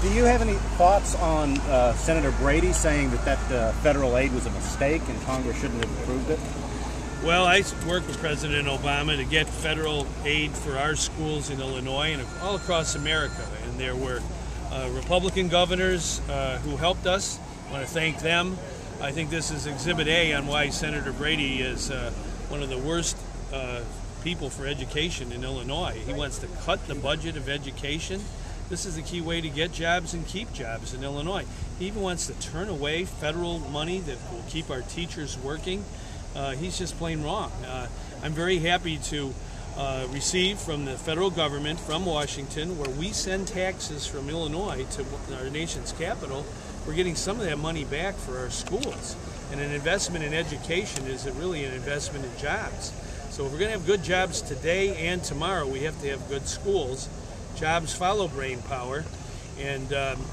Do you have any thoughts on Senator Brady saying that federal aid was a mistake and Congress shouldn't have approved it? Well, I worked with President Obama to get federal aid for our schools in Illinois and all across America. And there were Republican governors who helped us. I want to thank them. I think this is Exhibit A on why Senator Brady is one of the worst people for education in Illinois. He wants to cut the budget of education. This is the key way to get jobs and keep jobs in Illinois. He even wants to turn away federal money that will keep our teachers working. He's just plain wrong. I'm very happy to receive from the federal government, from Washington, where we send taxes from Illinois to our nation's capital. We're getting some of that money back for our schools. And an investment in education is really an investment in jobs. So if we're going to have good jobs today and tomorrow, we have to have good schools. Jobs follow brain power. And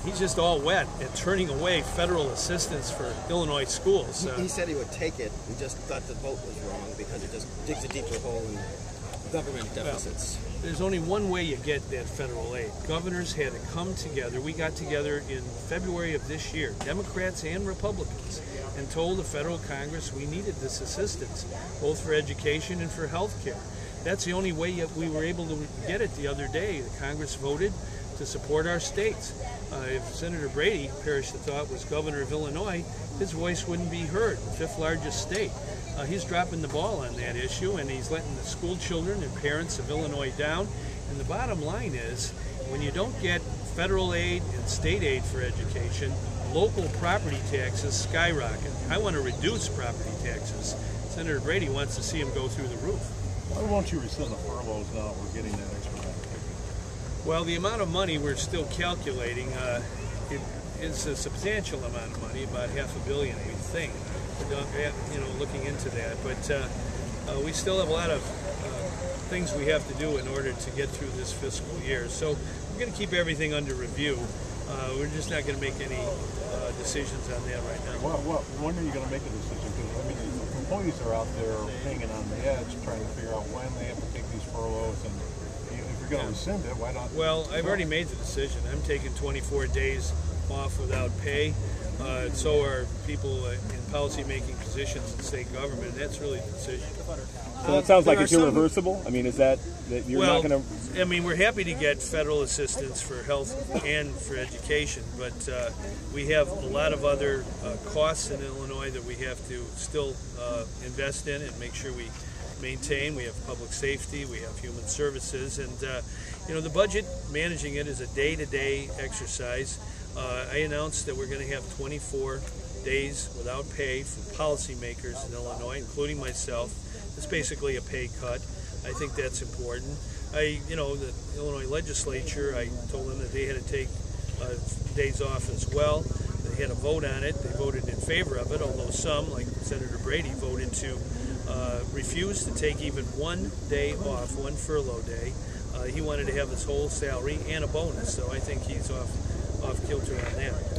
he's just all wet at turning away federal assistance for Illinois schools. He said he would take it. He just thought the vote was wrong because it just digs a deeper hole in government deficits. Well, there's only one way you get that federal aid. Governors had to come together. We got together in February of this year, Democrats and Republicans, and told the federal Congress we needed this assistance, both for education and for health care. That's the only way we were able to get it the other day. The Congress voted to support our states. If Senator Brady, perish the thought, was governor of Illinois, his voice wouldn't be heard, the fifth largest state. He's dropping the ball on that issue, and he's letting the school children and parents of Illinois down. And the bottom line is, when you don't get federal aid and state aid for education, local property taxes skyrocket. I want to reduce property taxes. Senator Brady wants to see them go through the roof. Why won't you rescind the furloughs now that we're getting that extra benefit? Well, the amount of money we're still calculating is a substantial amount of money, about $500 million, we think. Looking into that, but we still have a lot of things we have to do in order to get through this fiscal year. So we're going to keep everything under review. We're just not going to make any decisions on that right now. Well, when are you going to make a decision? Because I mean, the employees are out there hanging on the edge, trying to figure out when they have to take these furloughs, and if you're going to rescind it, why not? Well, I've already made the decision. I'm taking 24 days off without pay. So are people in policy-making positions in state government. That's really the decision. So it sounds like it's irreversible? I mean, is that you're not going to... I mean, we're happy to get federal assistance for health and for education, but we have a lot of other costs in Illinois that we have to still invest in and make sure we maintain. We have public safety, we have human services, and the budget, managing it is a day-to-day exercise. I announced that we're going to have 24 days without pay for policymakers in Illinois, including myself. It's basically a pay cut. I think that's important. The Illinois legislature, I told them that they had to take days off as well. They had a vote on it. They voted in favor of it, although some, like Senator Brady, voted to refuse to take even one day off, one furlough day. He wanted to have his whole salary and a bonus, so I think he's off kilter on that.